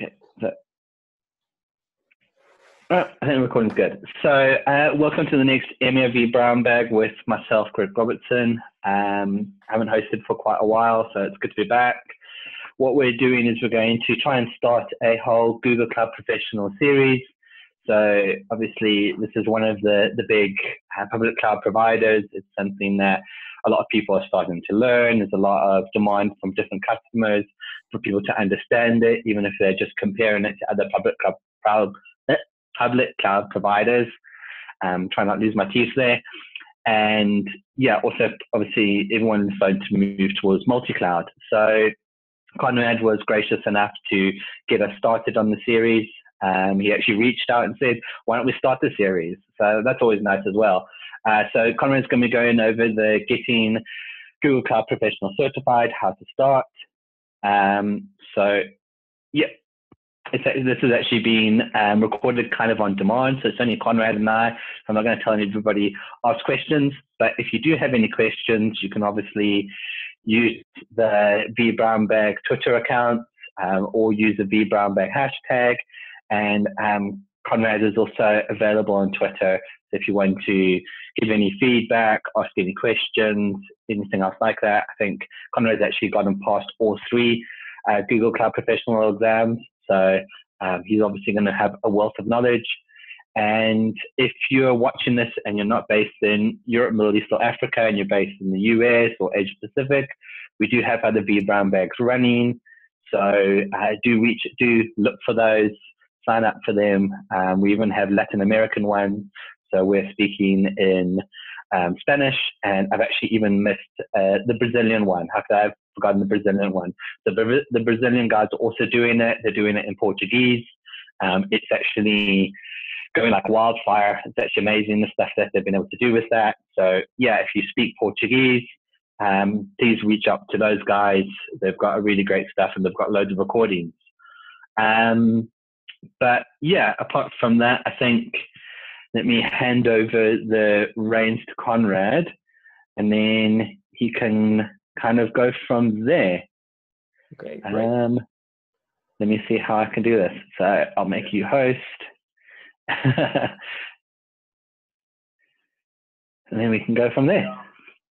Okay, so I think the recording's good. So welcome to the next EMEA vBrownbag with myself, Greg Robertson. I haven't hosted for quite a while, so it's good to be back. What we're doing is we're going to try and start a whole Google Cloud Professional series. So obviously this is one of the big public cloud providers. It's something that a lot of people are starting to learn. There's a lot of demand from different customers for people to understand it, even if they're just comparing it to other public cloud providers. Try not to lose my teeth there. And yeah, also obviously everyone's starting to move towards multi-cloud. So Konrad was gracious enough to get us started on the series. He actually reached out and said, why don't we start the series? So that's always nice as well. So Konrad's going to be going over the getting Google Cloud Professional Certified, how to start. So yeah, this is actually being recorded kind of on demand. So it's only Konrad and I. I'm not going to tell everybody ask questions, but if you do have any questions, you can obviously use the vBrownbag Twitter account or use the vBrownbag hashtag. And Konrad is also available on Twitter. So if you want to give any feedback, ask any questions, anything else like that, I think Konrad's actually gotten past all three Google Cloud Professional exams. So he's obviously going to have a wealth of knowledge. And if you're watching this and you're not based in Europe, Middle East, or Africa, and you're based in the US or Asia Pacific, we do have other vBrownbags running. So do look for those, sign up for them. We even have Latin American ones. So we're speaking in Spanish, and I've actually even missed the Brazilian one. How could I have forgotten the Brazilian one? The Brazilian guys are also doing it. They're doing it in Portuguese. It's actually going like wildfire. It's actually amazing the stuff that they've been able to do with that. So yeah, if you speak Portuguese, please reach out to those guys. They've got a really great stuff, and they've got loads of recordings. But yeah, apart from that, I think let me hand over the reins to Konrad, and then he can kind of go from there. Okay, great. Let me see how I can do this. So I'll make you host. And then we can go from there.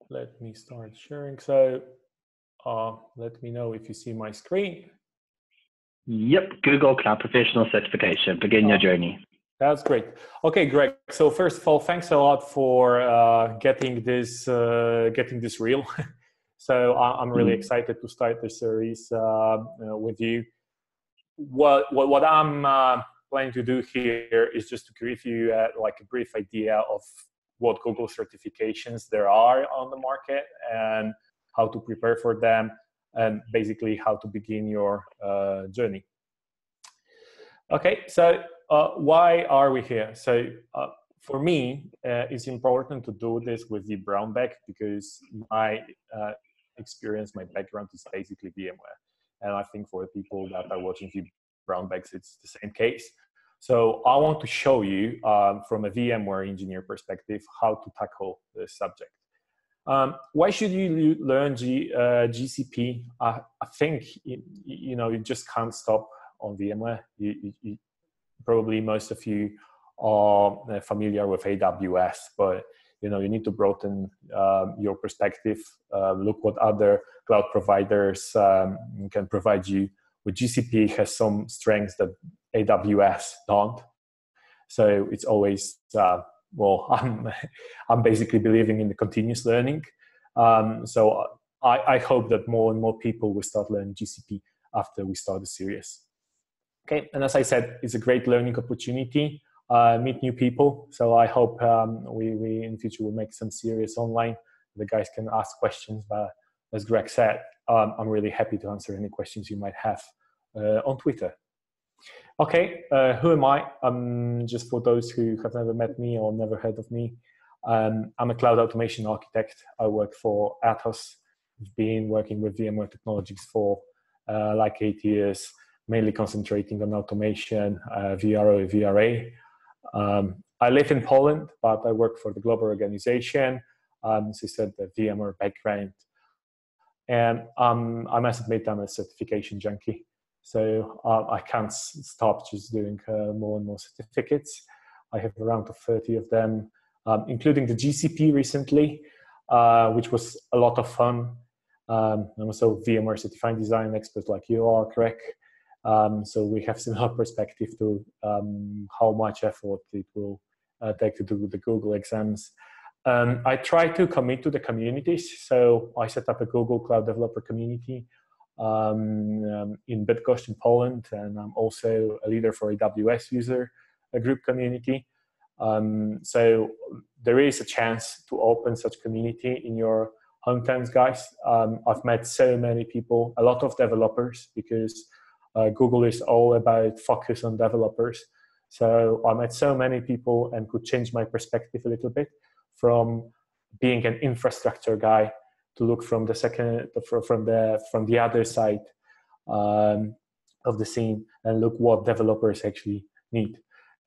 Let me start sharing. So let me know if you see my screen. Yep, Google Cloud Professional Certification. Begin your journey. That's great. Okay, Greg. So first of all, thanks a lot for getting this real. So I'm really excited to start the series with you. What I'm planning to do here is just to give you like a brief idea of what Google certifications there are on the market and how to prepare for them, and basically how to begin your journey. Okay, so why are we here? So for me, it's important to do this with the vBrownbag because my experience, my background is basically VMware. And I think for the people that are watching vBrownbags, it's the same case. So I want to show you from a VMware engineer perspective how to tackle this subject. Why should you learn GCP? I think you just can't stop on VMware. Probably most of you are familiar with AWS, but you need to broaden your perspective. Look what other cloud providers can provide you. With GCP, it has some strengths that AWS don't. So it's always I'm basically believing in the continuous learning. So I hope that more and more people will start learning GCP after we start the series. Okay, and as I said, it's a great learning opportunity. Meet new people. So I hope we in the future will make some series online. The guys can ask questions, but as Greg said, I'm really happy to answer any questions you might have on Twitter. Okay, who am I? Just for those who have never met me or never heard of me, I'm a cloud automation architect. I work for Atos. I've been working with VMware technologies for like 8 years, mainly concentrating on automation, VRO, VRA. I live in Poland, but I work for the global organization. As I said, the VMware background. And I must admit I'm a certification junkie. So I can't stop just doing more and more certificates. I have around 30 of them, including the GCP recently, which was a lot of fun. I'm also VMware Certified Design Expert like you are, Greg. So we have similar perspective to how much effort it will take to do the Google exams. I try to commit to the communities. So I set up a Google Cloud Developer community in Bydgoszcz in Poland, and I'm also a leader for AWS user group community. So there is a chance to open such community in your hometowns, guys. I've met so many people, a lot of developers, because Google is all about focus on developers. So I met so many people and could change my perspective a little bit from being an infrastructure guy to look from the other side of the scene and look what developers actually need.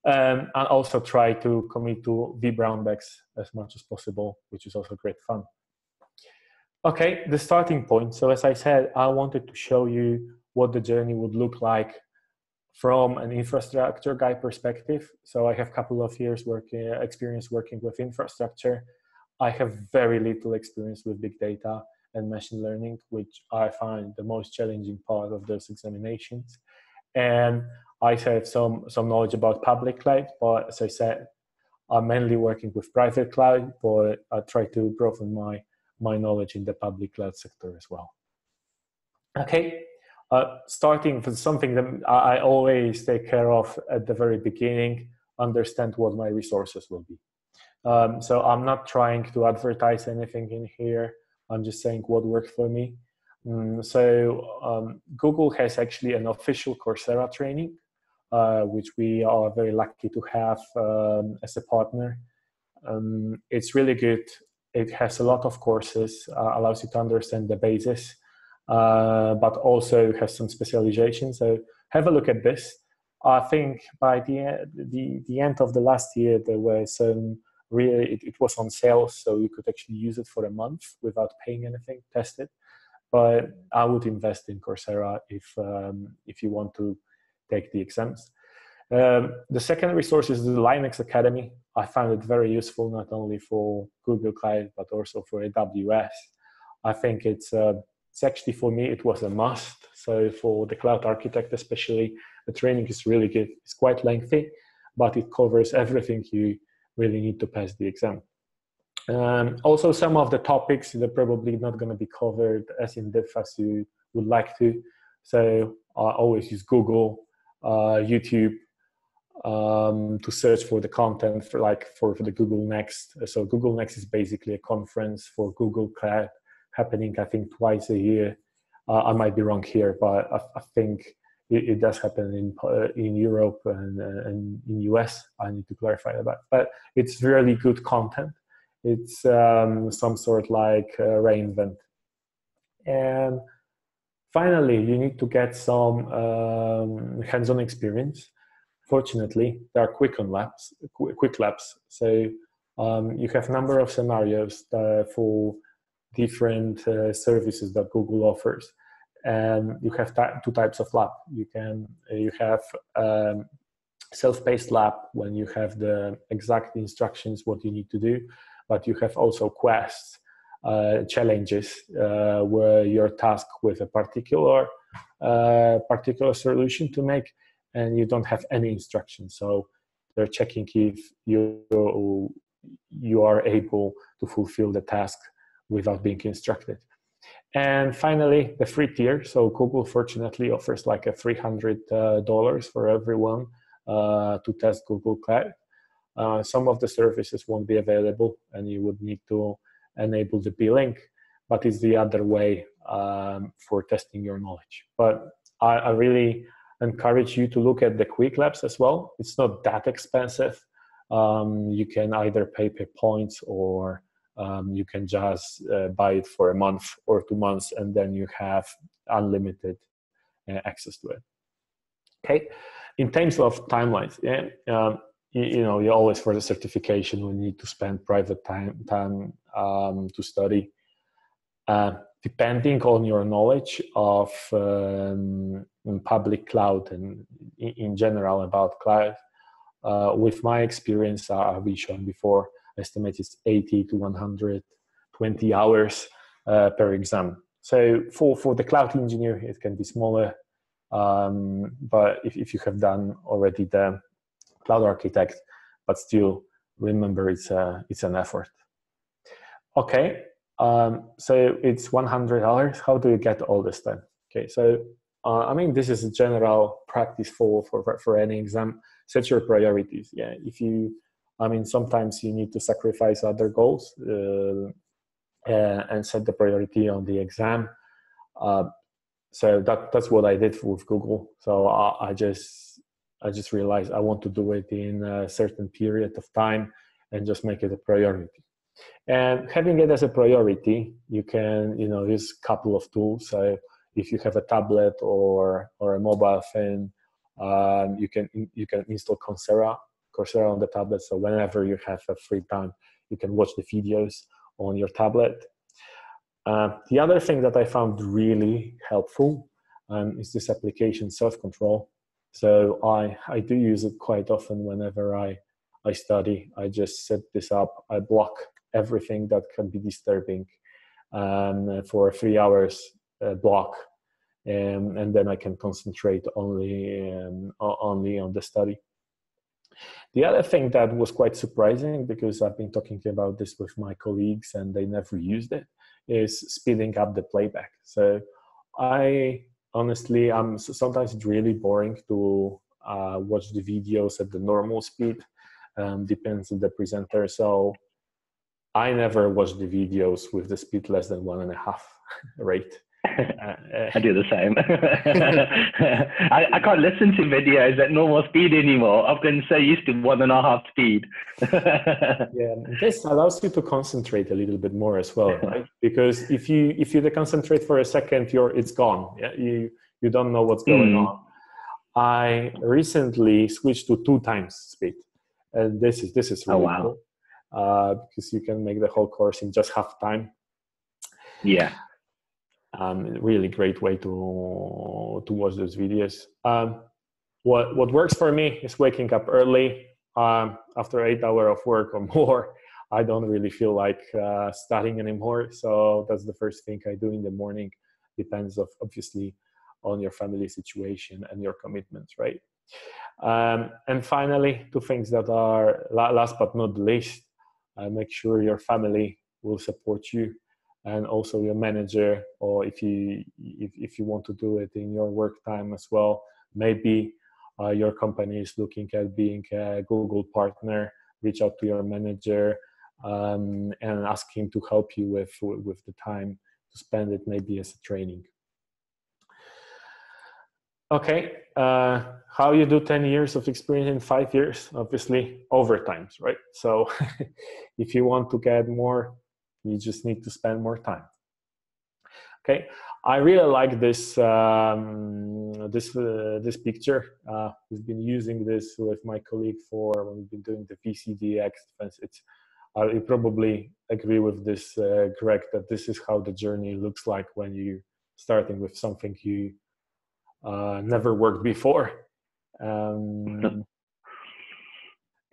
And also try to commit to vBrownbags as much as possible, which is also great fun. Okay, the starting point. So as I said, I wanted to show you what the journey would look like from an infrastructure guy perspective. So I have a couple of years experience working with infrastructure. I have very little experience with big data and machine learning, which I find the most challenging part of those examinations. And I have some knowledge about public cloud, but as I said, I'm mainly working with private cloud, but I try to broaden my knowledge in the public cloud sector as well. Okay, starting with something that I always take care of at the very beginning, understand what my resources will be. So I'm not trying to advertise anything in here. I'm just saying what worked for me. Google has actually an official Coursera training, which we are very lucky to have as a partner. It's really good. It has a lot of courses, allows you to understand the basis, but also has some specialization. So have a look at this. I think by the end of the last year, there were some it was on sale, so you could actually use it for a month without paying anything, test it. But I would invest in Coursera if you want to take the exams. The second resource is the Linux Academy. I found it very useful, not only for Google Cloud, but also for AWS. I think it's actually, for me, it was a must. So for the Cloud Architect especially, the training is really good. It's quite lengthy, but it covers everything you really need to pass the exam. Also, some of the topics they're probably not going to be covered as in depth as you would like to. So I always use Google, YouTube to search for the content for the Google Next. So Google Next is basically a conference for Google Cloud happening, I think, twice a year. I might be wrong here, but I think it does happen in Europe and in US. I need to clarify that, but it's really good content. It's some sort like reInvent. And finally, you need to get some hands-on experience. Fortunately, there are quick labs. So you have a number of scenarios for different services that Google offers. And you have two types of lab. You have self-paced lab when you have the exact instructions what you need to do, but you have also quests, challenges where you're tasked with a particular solution to make, and you don't have any instructions. So they're checking if you are able to fulfill the task without being instructed. And finally, the free tier. So Google fortunately offers like a $300 for everyone to test Google Cloud. Some of the services won't be available and you would need to enable the billing, but it's the other way for testing your knowledge. But I really encourage you to look at the quick labs as well. It's not that expensive. You can either pay per points or you can just buy it for a month or 2 months, and then you have unlimited access to it. Okay, in terms of timelines, you always, for the certification, we need to spend private time to study. Depending on your knowledge of public cloud and in general about cloud. With my experience, I've been shown before, estimate is 80 to 120 hours per exam. So for the cloud engineer, it can be smaller, but if you have done already the cloud architect, but still remember it's an effort. Okay, so it's $100. How do you get all this done? Okay, so I mean, this is a general practice for any exam. Set your priorities. Yeah, I mean, sometimes you need to sacrifice other goals and set the priority on the exam. So that's what I did with Google. So I just realized I want to do it in a certain period of time and just make it a priority. And having it as a priority, you can use a couple of tools. So if you have a tablet or a mobile phone, you can install Coursera on the tablet. So whenever you have a free time, you can watch the videos on your tablet. The other thing that I found really helpful is this application Self-Control. So I do use it quite often whenever I study. I just set this up. I block everything that can be disturbing for a 3 hours block, and then I can concentrate only on the study. The other thing that was quite surprising, because I've been talking about this with my colleagues and they never used it, is speeding up the playback. So sometimes it's really boring to watch the videos at the normal speed. Depends on the presenter. So I never watch the videos with the speed less than 1.5 rate. I do the same. I can't listen to videos at normal speed anymore. I've been so used to 1.5 speed. Yeah, this allows you to concentrate a little bit more as well, right? Because if you concentrate for a second, it's gone. Yeah? You don't know what's going on. I recently switched to 2 times speed, and this is really cool because you can make the whole course in just half time. Yeah. Really great way to watch those videos. What works for me is waking up early. After 8 hours of work or more, I don't really feel like studying anymore. So that's the first thing I do in the morning. Depends obviously on your family situation and your commitments, right? And finally, 2 things that are last but not least, make sure your family will support you, and also your manager, or if you want to do it in your work time as well, maybe your company is looking at being a Google partner. Reach out to your manager and ask him to help you with the time to spend it, maybe as a training. Okay, how you do 10 years of experience in 5 years? Obviously, overtimes, right? So if you want to get more, you just need to spend more time. Okay, I really like this this picture. We've been using this with my colleague when we've been doing the VCDX defense. You probably agree with this, Greg, that this is how the journey looks like when you're starting with something you never worked before.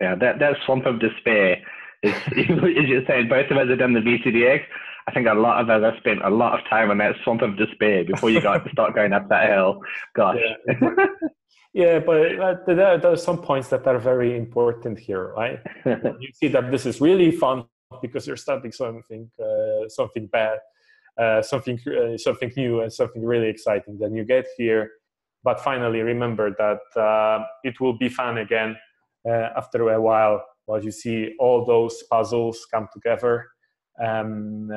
Yeah, that swamp of despair is, as you're saying, both of us have done the VCDX. I think a lot of us have spent a lot of time on that swamp of despair before you start going up that hill. Gosh. Yeah, but there are some points that are very important here, right? You see that this is really fun because you're starting something bad, something new, and something really exciting. Then you get here, but finally remember that it will be fun again after a while you see all those puzzles come together, and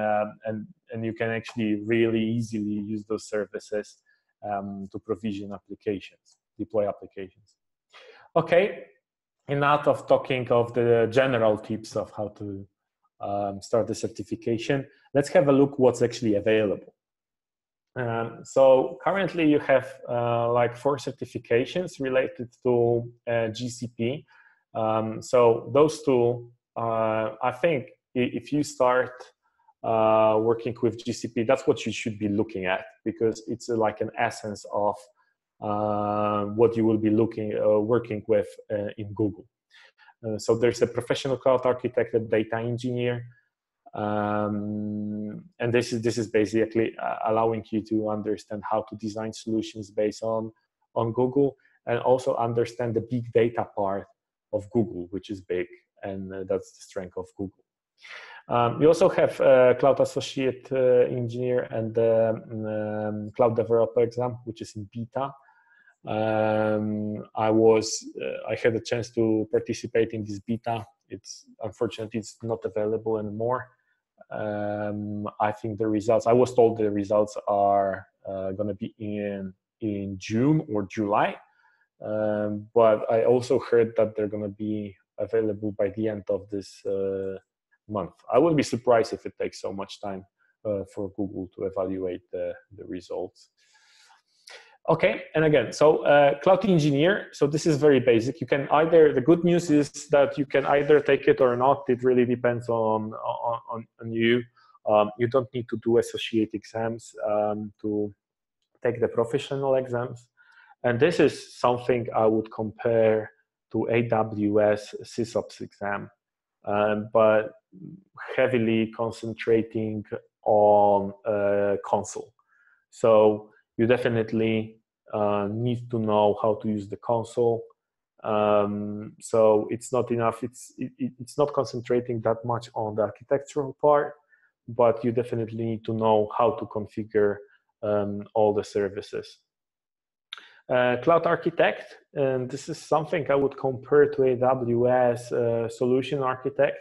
you can actually really easily use those services to provision applications, deploy applications. Okay, enough of talking of the general tips of how to start the certification. Let's have a look what's actually available. So currently you have like 4 certifications related to GCP. So those 2, I think if you start working with GCP, that's what you should be looking at, because it's like an essence of what you will be working with in Google. So there's a professional cloud architect, a data engineer, and this is basically allowing you to understand how to design solutions based on Google, and also understand the big data part of Google, which is big, and that's the strength of Google. We also have a cloud associate engineer and cloud developer exam, which is in beta. I had a chance to participate in this beta. Unfortunately it's not available anymore. I think the results, I was told the results are going to be in June or July, but I also heard that they're going to be available by the end of this month. I will be surprised if it takes so much time for Google to evaluate the results. Okay, and again, so cloud engineer, so this is very basic. You can either, the good news is that you can either take it or not. It really depends on you. You don't need to do associate exams to take the professional exams. And this is something I would compare to AWS SysOps exam, but heavily concentrating on console. So you definitely need to know how to use the console. So it's not enough. It's not concentrating that much on the architectural part, but you definitely need to know how to configure all the services. Cloud architect, and this is something I would compare to AWS solution architect.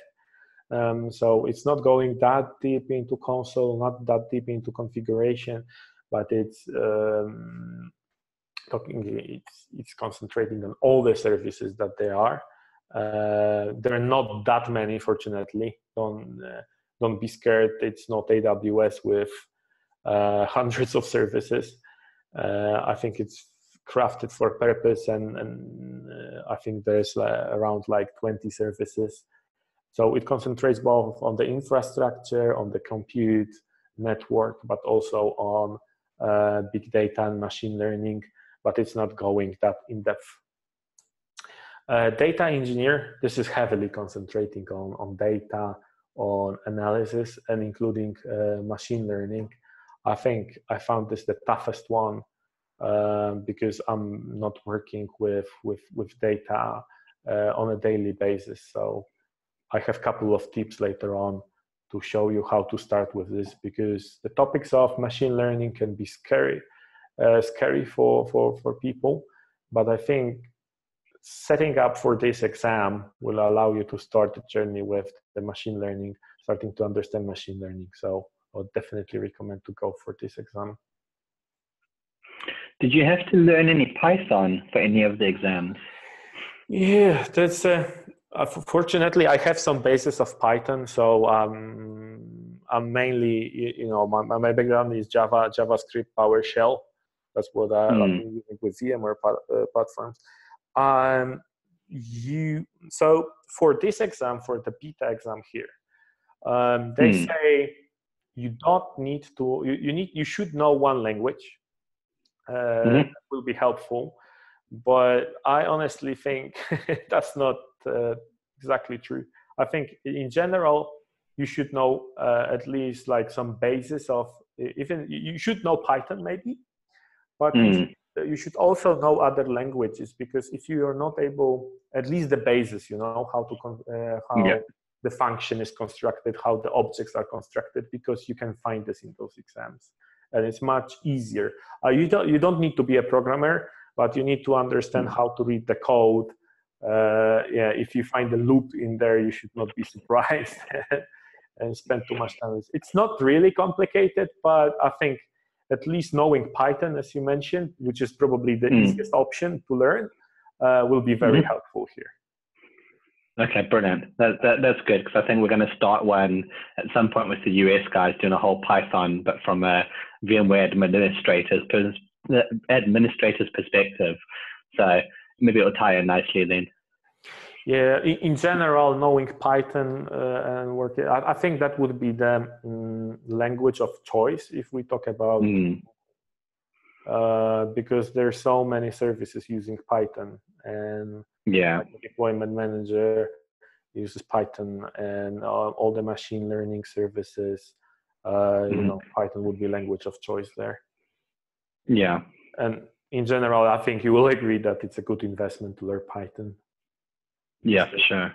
So it's not going that deep into console, not that deep into configuration, but it's concentrating on all the services that there are. There are not that many, fortunately. Don't be scared. It's not AWS with hundreds of services. I think it's crafted for purpose, and I think there's around like 20 services. So it concentrates both on the infrastructure, on the compute network, but also on big data and machine learning, but it's not going that in depth. Data engineer, this is heavily concentrating on data, on analysis, and including machine learning. I think I found this the toughest one because I'm not working with data on a daily basis. So I have a couple of tips later on to show you how to start with this, because the topics of machine learning can be scary for people. But I think setting up for this exam will allow you to start the journey with the machine learning, starting to understand machine learning. So I would definitely recommend to go for this exam. Did you have to learn any Python for any of the exams? Yeah, that's fortunately I have some basis of Python. So I'm mainly, my background is JavaScript, PowerShell. That's what I've been using with VMware platforms. So for this exam, for the beta exam here, they say you don't need to. You should know one language. That will be helpful, but I honestly think that's not exactly true. I think in general you should know at least like some basis of, even you should know Python maybe, but you should also know other languages, because if you are not able, at least the basis, how to the function is constructed, how the objects are constructed, because you can find this in those exams. And it's much easier. You don't need to be a programmer, but you need to understand how to read the code. If you find a loop in there, you should not be surprised and spend too much time. It's not really complicated, but I think at least knowing Python, as you mentioned, which is probably the easiest option to learn, will be very helpful here. Okay, brilliant. That's good, because I think we're going to start one at some point with the US guys doing a whole Python, but from a VMware administrator's perspective. So maybe it'll tie in nicely then. Yeah, in general, knowing Python and working, I think that would be the language of choice if we talk about because there's so many services using Python, and Yeah. like the deployment manager uses Python, and all the machine learning services, you know, Python would be language of choice there. Yeah. And in general, I think you will agree that it's a good investment to learn Python. Yeah, for sure.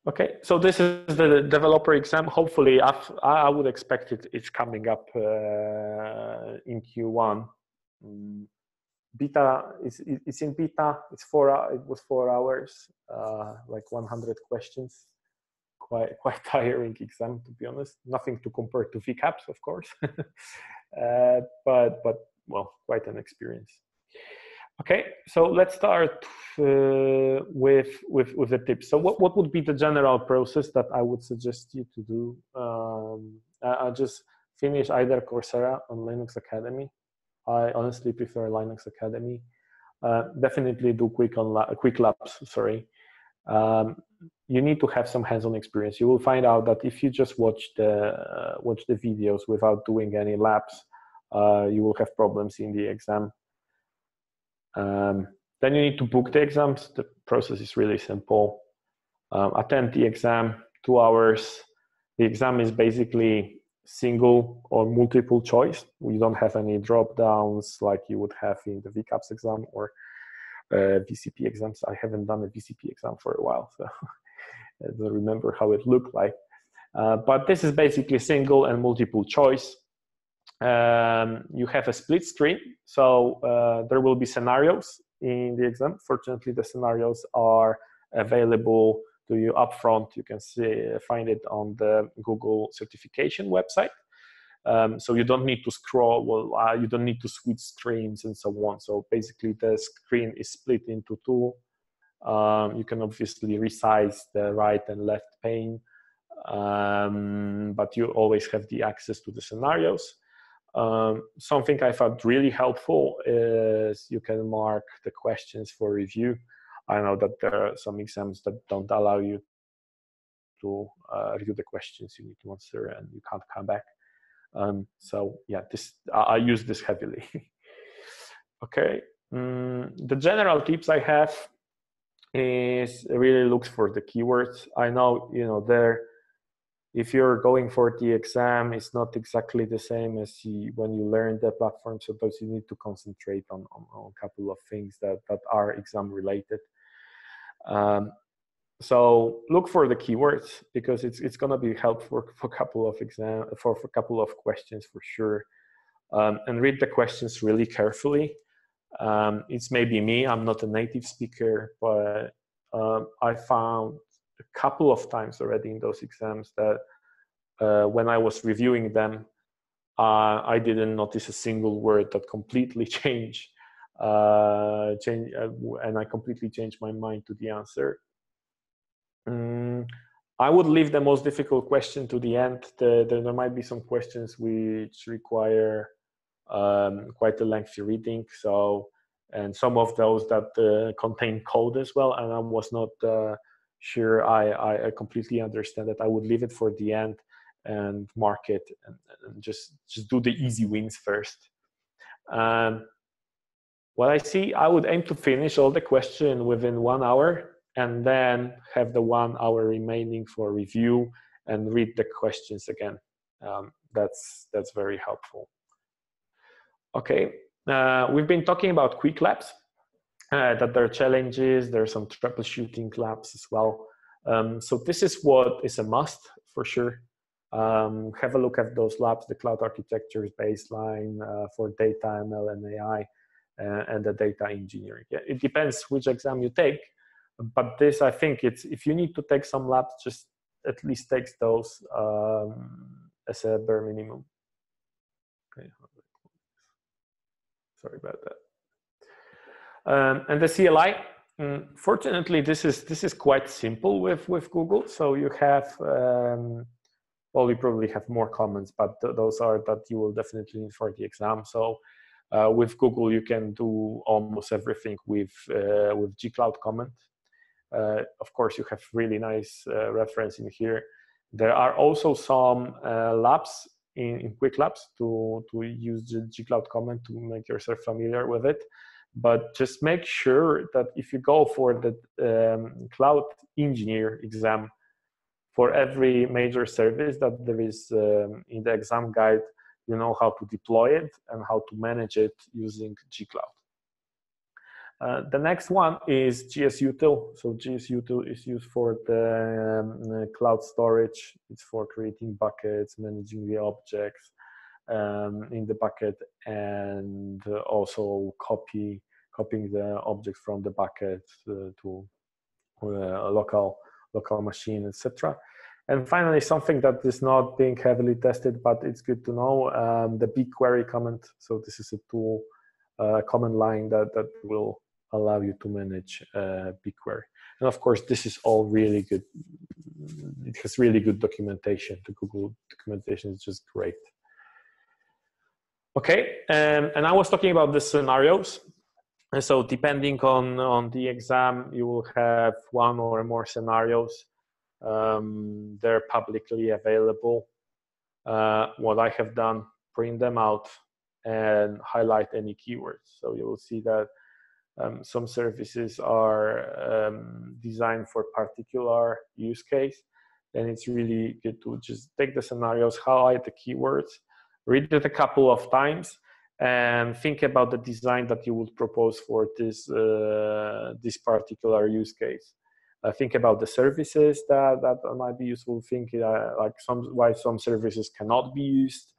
Okay, so this is the developer exam. Hopefully, I would expect it's coming up in Q1. Beta it's in beta. It was 4 hours, like 100 questions. Quite tiring exam, to be honest. Nothing to compare to VCAPs, of course, but well, quite an experience. Okay, so let's start with the tips. So what would be the general process that I would suggest you to do? I just finish either Coursera on Linux Academy. I honestly prefer Linux Academy. Definitely do quick labs. Sorry. You need to have some hands-on experience. You will find out that if you just watch the videos without doing any labs, you will have problems in the exam. Then you need to book the exams. The process is really simple. Attend the exam, 2 hours. The exam is basically single or multiple choice. We don't have any drop downs like you would have in the VCAPS exam or GCP exams. I haven't done a GCP exam for a while, so I don't remember how it looked like. But this is basically single and multiple choice. You have a split screen, so there will be scenarios in the exam. Fortunately, the scenarios are available to you upfront. You can find it on the Google certification website. So you don't need to scroll, you don't need to switch screens and so on. So basically the screen is split into two. You can obviously resize the right and left pane, but you always have the access to the scenarios. Something I found really helpful is you can mark the questions for review. I know that there are some exams that don't allow you to review the questions. You need to answer and you can't come back. So yeah, I use this heavily. Okay, the general tips I have is really look for the keywords. I know, if you're going for the exam, it's not exactly the same as when you learn the platform. Sometimes you need to concentrate on a couple of things that are exam related. So look for the keywords because it's going to be helpful for a couple of for a couple of questions for sure. And read the questions really carefully. It's maybe me, I'm not a native speaker, but I found a couple of times already in those exams that when I was reviewing them, I didn't notice a single word that completely changed, and I completely changed my mind to the answer. I would leave the most difficult question to the end. There might be some questions which require quite a lengthy reading. So, and some of those that contain code as well. And I was not sure I completely understand that. I would leave it for the end and mark it and just do the easy wins first. What I see, I would aim to finish all the questions within 1 hour and then have the 1 hour remaining for review and read the questions again. That's very helpful. Okay, we've been talking about quick labs, that there are challenges, there are some troubleshooting labs as well. So this is what is a must for sure. Have a look at those labs, the cloud architectures baseline for data, ML, and AI, and the data engineering. Yeah, it depends which exam you take, but this, I think if you need to take some labs, just at least take those as a bare minimum. Okay. Sorry about that. And the CLI, fortunately, this is quite simple with Google. So you have, well, you probably have more comments, but those are that you will definitely need for the exam. So with Google, you can do almost everything with G-Cloud comment. Of course, you have really nice reference in here. There are also some labs in quick labs to use the G-Cloud command to make yourself familiar with it. But just make sure that if you go for the cloud engineer exam, for every major service that there is in the exam guide, you know how to deploy it and how to manage it using G-Cloud. The next one is GSUtil. So GSUtil is used for the cloud storage. It's for creating buckets, managing the objects in the bucket, and also copying the objects from the bucket to a local machine, etc. And finally, something that is not being heavily tested, but it's good to know, the BigQuery command. So this is a tool, command line that will allow you to manage BigQuery. And of course, this is all really good. It has really good documentation. The Google documentation is just great. Okay, and I was talking about the scenarios. And so depending on the exam, you will have one or more scenarios. They're publicly available. What I have done, print them out and highlight any keywords. So you will see that some services are designed for particular use case. Then it's really good to just take the scenarios, highlight the keywords, read it a couple of times, and think about the design that you would propose for this particular use case. Think about the services that might be useful. Think like why some services cannot be used.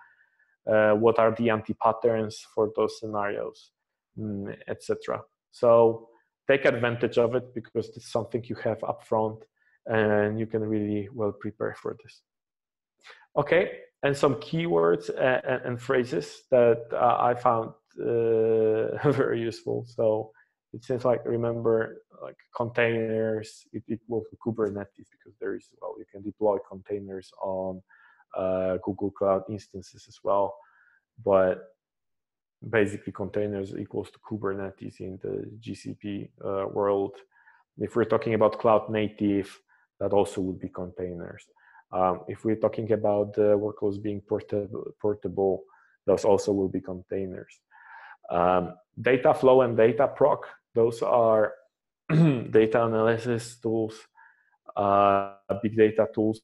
What are the anti-patterns for those scenarios, etc. So take advantage of it because it's something you have upfront, and you can really well prepare for this. Okay, and some keywords and phrases that I found very useful. So it seems like, remember, like containers, it equals to Kubernetes because there is, well, you can deploy containers on Google Cloud instances as well. But basically containers equals to Kubernetes in the GCP world. If we're talking about cloud native, that also would be containers. If we're talking about the workloads being portable, those also will be containers. DataFlow and DataProc, those are data analysis tools, big data tools.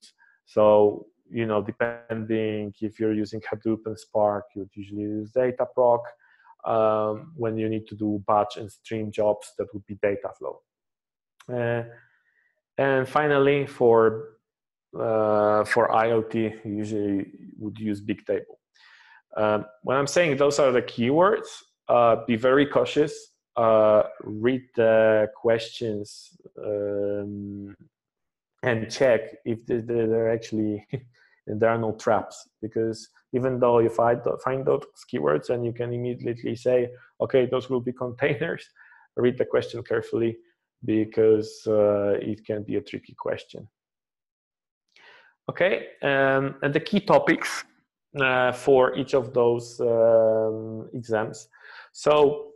So, you know, depending if you're using Hadoop and Spark, you would usually use DataProc. When you need to do batch and stream jobs, that would be DataFlow. And finally, for IoT, you usually would use Bigtable. When I'm saying those are the keywords, be very cautious. Read the questions and check if they're actually there are no traps, because even though you find those keywords and you can immediately say, okay, those will be containers, read the question carefully because it can be a tricky question. Okay, and the key topics for each of those exams. So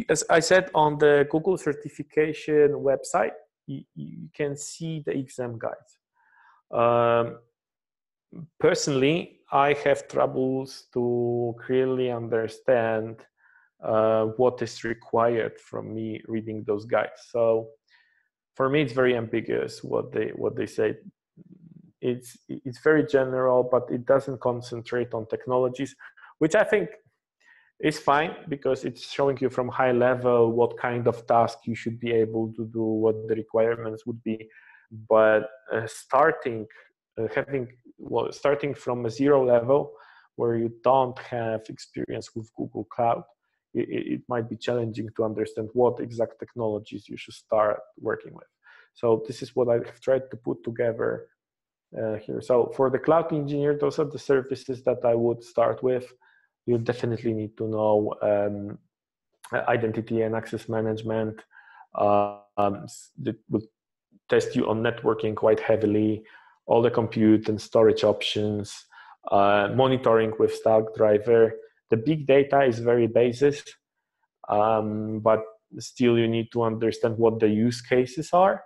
as I said, on the Google certification website, you can see the exam guides. Personally, I have troubles to clearly understand what is required from me reading those guides. So for me, it's very ambiguous what they say. It's very general, but it doesn't concentrate on technologies, which I think is fine because it's showing you from high level what kind of task you should be able to do, what the requirements would be. But starting from a zero level where you don't have experience with Google Cloud, it might be challenging to understand what exact technologies you should start working with. So this is what I have tried to put together here. So for the cloud engineer, those are the services that I would start with. You definitely need to know identity and access management. That will test you on networking quite heavily, all the compute and storage options, monitoring with Stackdriver. The big data is very basic, but still you need to understand what the use cases are.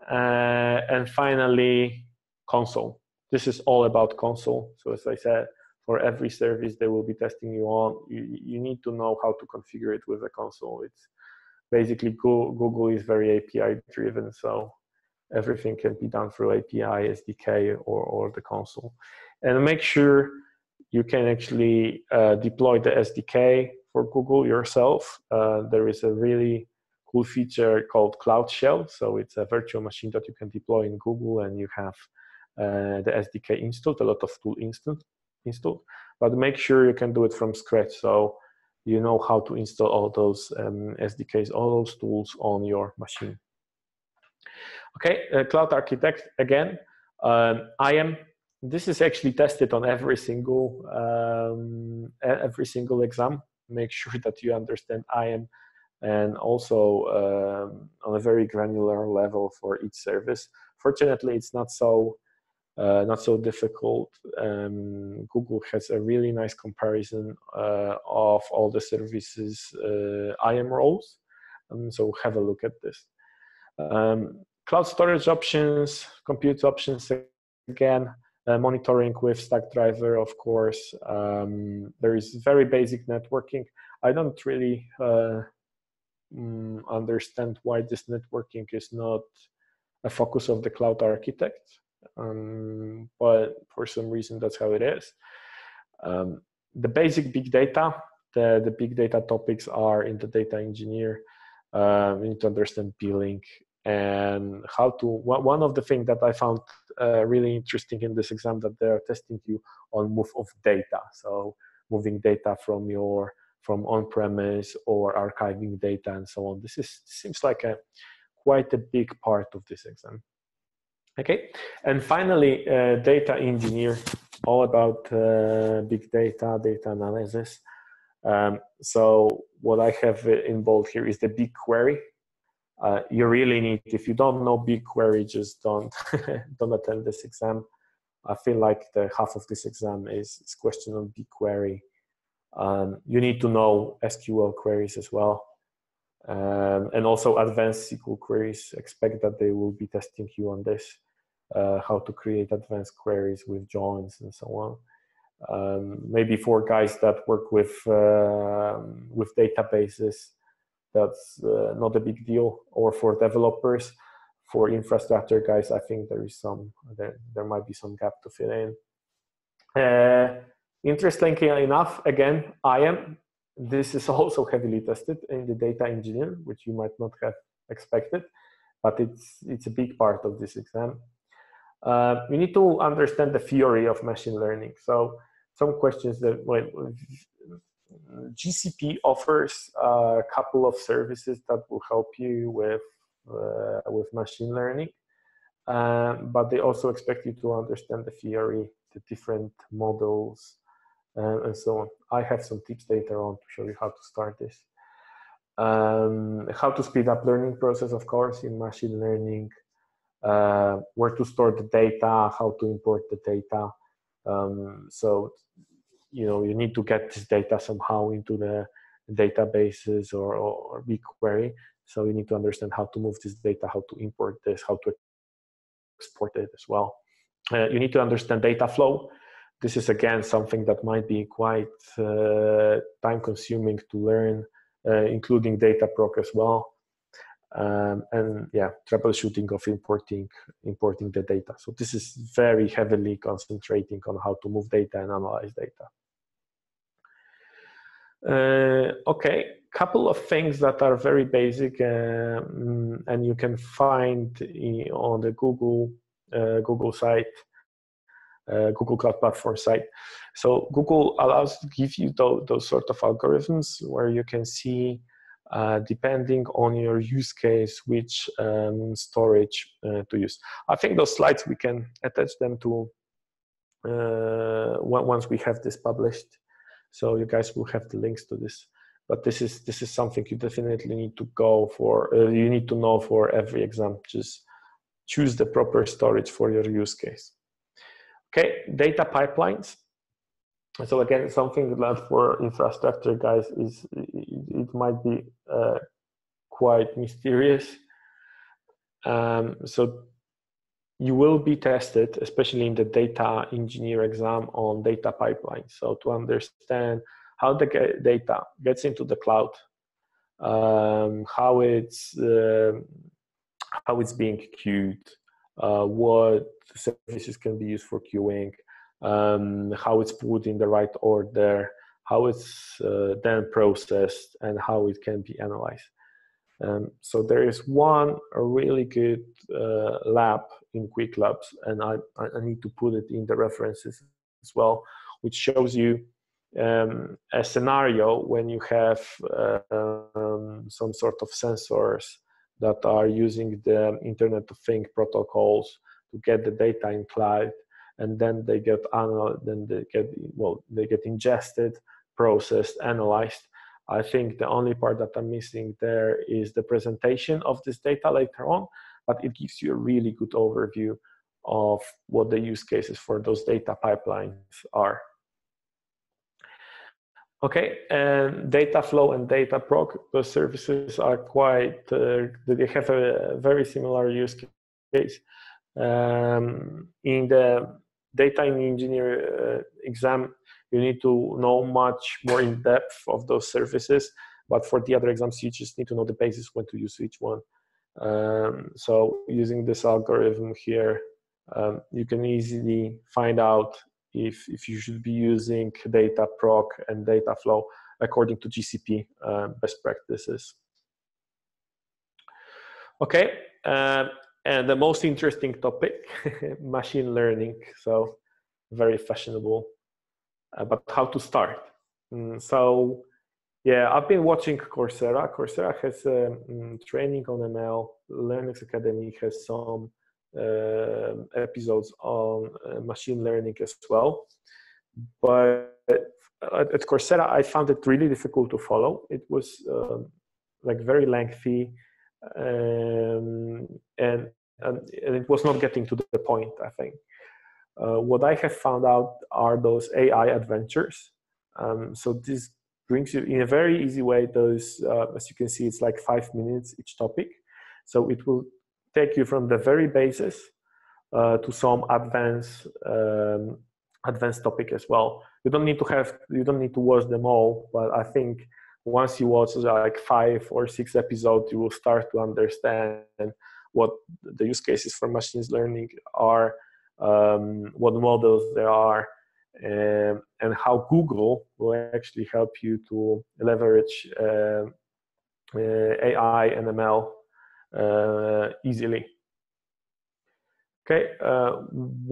And finally, console. this is all about console. So as I said, for every service they will be testing you on, you need to know how to configure it with the console. It's basically Google is very API driven, so everything can be done through API, SDK, or the console. And make sure you can actually deploy the SDK for Google yourself. There is a really cool feature called Cloud Shell. So it's a virtual machine that you can deploy in Google, and you have the SDK installed, a lot of tool installed. But make sure you can do it from scratch, so you know how to install all those SDKs, all those tools on your machine. Okay, Cloud Architect again. This is actually tested on every single exam. Make sure that you understand IAM, and also on a very granular level for each service. Fortunately, it's not so difficult. Google has a really nice comparison of all the services IAM roles, so have a look at this. Cloud storage options, compute options again, monitoring with Stackdriver, of course. There is very basic networking. I don't really understand why this networking is not a focus of the Cloud Architect, but for some reason that's how it is. The basic big data, the big data topics are in the data engineer. We need to understand billing and how to. One of the things that I found really interesting in this exam, that they're testing you on move of data. So moving data from on-premise or archiving data and so on. This seems like quite a big part of this exam. Okay, and finally, data engineer, all about big data analysis. So what I have involved here is the BigQuery. You really need, if you don't know BigQuery, just don't attend this exam. I feel like the half of this exam is question on BigQuery. You need to know SQL queries as well, and also advanced SQL queries. Expect that they will be testing you on this, how to create advanced queries with joins and so on. Maybe for guys that work with databases, that's not a big deal. Or for developers, for infrastructure guys, I think there might be some gap to fill in. Interestingly enough, again, IAM. This is also heavily tested in the data engineer, which you might not have expected, but it's a big part of this exam. You need to understand the theory of machine learning. So some questions that GCP offers a couple of services that will help you with machine learning, but they also expect you to understand the theory, the different models, and so on. I have some tips later on to show you how to start this. How to speed up learning process, of course, in machine learning. Where to store the data, how to import the data. So, you need to get this data somehow into the databases or BigQuery. So you need to understand how to move this data, how to import this, how to export it as well. You need to understand DataFlow. This is, again, something that might be quite time-consuming to learn, including data proc as well. And yeah, troubleshooting of importing the data. So this is very heavily concentrating on how to move data and analyze data. Okay, couple of things that are very basic, and you can find on the Google site, Google Cloud Platform site. So Google allows to give you those sort of algorithms where you can see, depending on your use case, which storage to use. I think those slides, we can attach them to once we have this published. So you guys will have the links to this. But this is something you definitely need to go for. You need to know for every exam. Just choose the proper storage for your use case. Okay, data pipelines. So again, something that for infrastructure guys it might be quite mysterious. So you will be tested, especially in the data engineer exam, on data pipelines. So to understand how the data gets into the cloud, how it's being queued, what services can be used for queuing, how it's put in the right order, how it's then processed, and how it can be analyzed. So there is one really good lab in Quick Labs, and I need to put it in the references as well, which shows you a scenario when you have some sort of sensors that are using the Internet of Things protocols to get the data in cloud, and then they get ingested, processed, analyzed. I think the only part that I'm missing there is the presentation of this data later on, but it gives you a really good overview of what the use cases for those data pipelines are. Okay, and DataFlow and Proc, those services are quite, they have a very similar use case. In the data engineer exam, you need to know much more in depth of those services, but for the other exams, you just need to know the basics when to use each one. So using this algorithm here, you can easily find out if you should be using Proc and DataFlow according to GCP best practices. Okay, and the most interesting topic, machine learning. So very fashionable, but how to start? So yeah, I've been watching Coursera. Coursera has training on ML. Linux Academy has some episodes on machine learning as well. But at Coursera, I found it really difficult to follow. It was like very lengthy, and it was not getting to the point, I think. What I have found out are those AI adventures. So this brings you in a very easy way. Those, as you can see, it's like 5 minutes each topic. So it will take you from the very basis to some advanced topic as well. You don't need to watch them all, but I think once you watch like 5 or 6 episodes, you will start to understand what the use cases for machine learning are, what models there are, and how Google will actually help you to leverage AI and ML easily. Okay,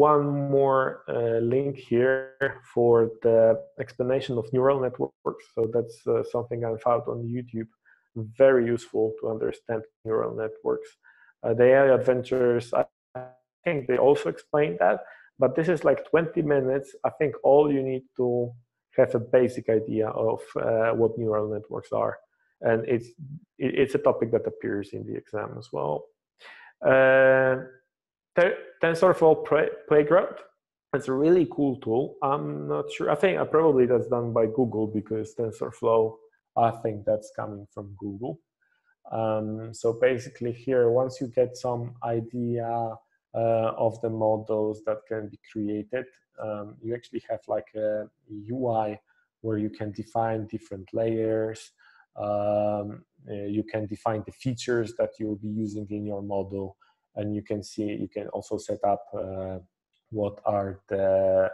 one more link here for the explanation of neural networks. So that's something I found on YouTube, very useful to understand neural networks. The AI adventures, I think they also explain that, but this is like 20 minutes. I think all you need to have a basic idea of what neural networks are. And it's a topic that appears in the exam as well. TensorFlow Playground. It's a really cool tool. I'm not sure. I think probably that's done by Google, because TensorFlow, I think that's coming from Google. So basically here, once you get some idea of the models that can be created, you actually have like a UI where you can define different layers. You can define the features that you'll be using in your model. And you can see, you can also set up what are the,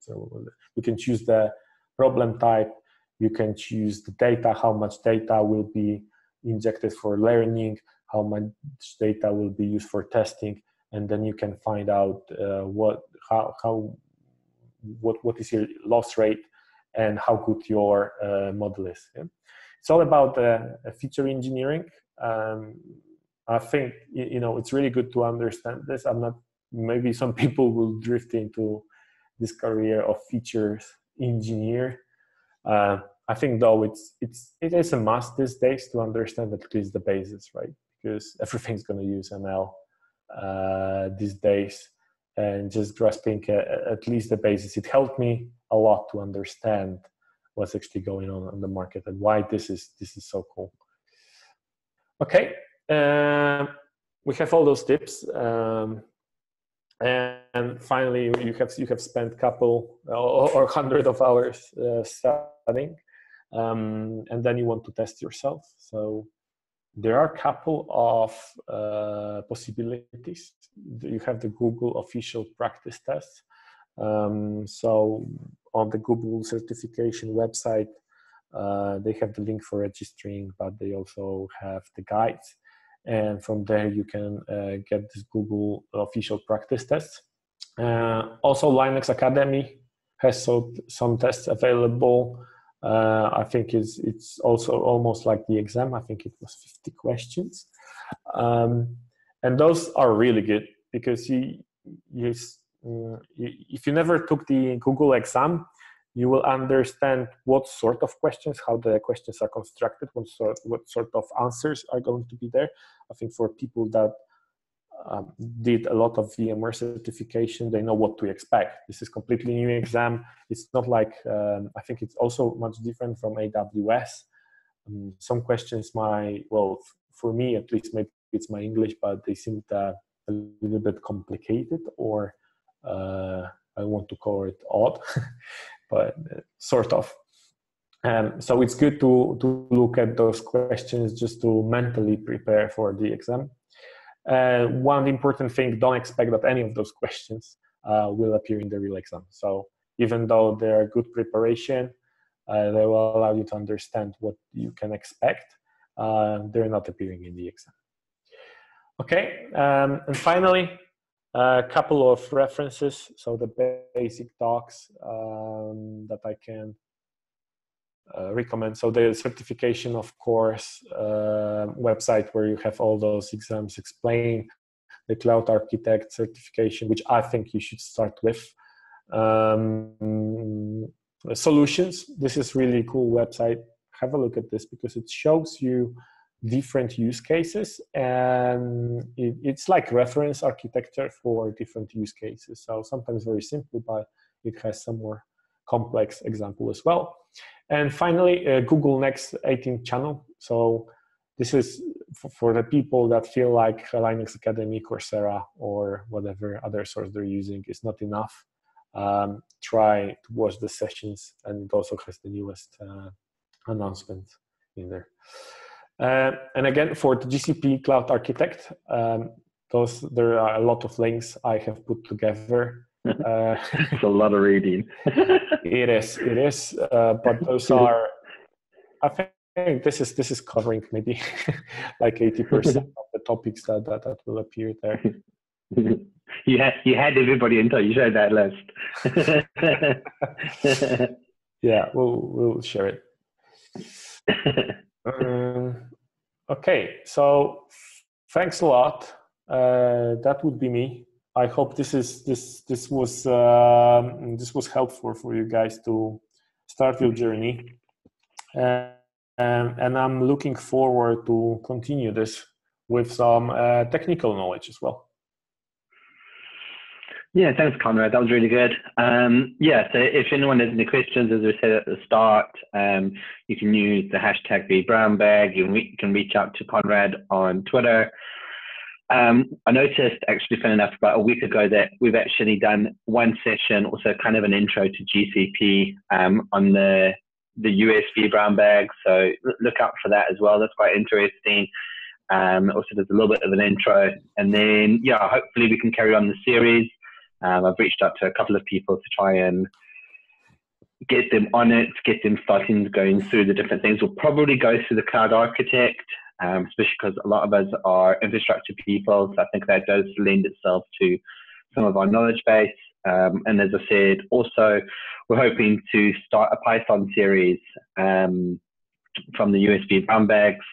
so you can choose the problem type, you can choose the data, how much data will be injected for learning, how much data will be used for testing, and then you can find out what is your loss rate and how good your model is. Yeah? It's all about feature engineering. I think, you know, it's really good to understand this. Maybe some people will drift into this career of features engineer. I think though it is a must these days to understand at least the basis, right? Because everything's going to use ML these days, and just grasping at least the basis. It helped me a lot to understand what's actually going on the market and why this is so cool. Okay. we have all those tips. And finally, you have spent couple or 100 of hours studying, and then you want to test yourself. So there are a couple of possibilities. You have the Google official practice tests. So on the Google certification website, they have the link for registering, but they also have the guides. And from there, you can get this Google official practice test. Also, Linux Academy has some tests available. I think it's also almost like the exam. I think it was 50 questions. And those are really good because if you never took the Google exam, you will understand what sort of questions, how the questions are constructed, what sort of answers are going to be there. I think for people that did a lot of VMware certification, they know what to expect. This is completely new exam. It's not like, I think it's also much different from AWS. Some questions for me at least, maybe it's my English, but they seem a little bit complicated, or I want to call it odd, but sort of. So it's good to look at those questions just to mentally prepare for the exam. One important thing, don't expect that any of those questions will appear in the real exam. So even though they are good preparation, they will allow you to understand what you can expect. They're not appearing in the exam. Okay, and finally, a couple of references. So the basic talks that I can recommend. So the certification, of course, website where you have all those exams explained, the Cloud Architect certification, which I think you should start with. Solutions, this is really cool website. Have a look at this because it shows you different use cases, and it's like reference architecture for different use cases. So sometimes very simple, but it has some more complex example as well. And finally, Google Next 18 channel. So this is for the people that feel like Linux Academy, Coursera, or whatever other source they're using is not enough. Try to watch the sessions, and it also has the newest announcement in there. And again, for the GCP Cloud Architect, there are a lot of links I have put together. It's a lot of reading. It is. But those are, I think this is covering maybe like 80% of the topics that will appear there. You had everybody until you showed that list. Yeah, we'll share it. Okay, so thanks a lot. That would be me. I hope this was helpful for you guys to start your journey, and I'm looking forward to continue this with some technical knowledge as well. Yeah, thanks, Konrad. That was really good. Yeah, so if anyone has any questions, as we said at the start, you can use the hashtag vBrownbag. You can reach out to Konrad on Twitter. I noticed, actually, funny enough, about a week ago that we've actually done one session, also kind of an intro to GCP on the US vBrownbag. So look out for that as well. That's quite interesting. Also, there's a little bit of an intro. And then, yeah, hopefully we can carry on the series. I've reached out to a couple of people to try and get them on it, get them starting going through the different things. We'll probably go through the Cloud Architect, especially because a lot of us are infrastructure people. So I think that does lend itself to some of our knowledge base. And as I said, also, we're hoping to start a Python series from the USB brown bags.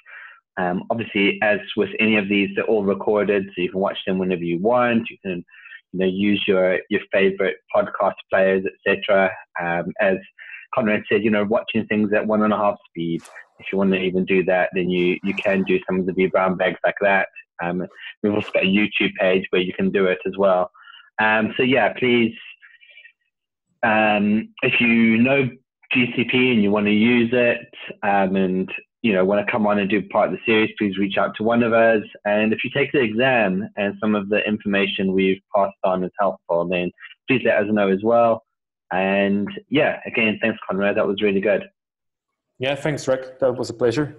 Obviously, as with any of these, they're all recorded, so you can watch them whenever you want. You can use your favorite podcast players, etc. As Konrad said, watching things at 1.5 speed. If you want to even do that, then you can do some of the vBrown bags like that. We've also got a YouTube page where you can do it as well. So yeah, please, if you know GCP and you want to use it, and want to come on and do part of the series, please reach out to one of us. And if you take the exam and some of the information we've passed on is helpful, then please let us know as well. And yeah, again, thanks, Konrad. That was really good. Yeah, thanks, Rick. That was a pleasure.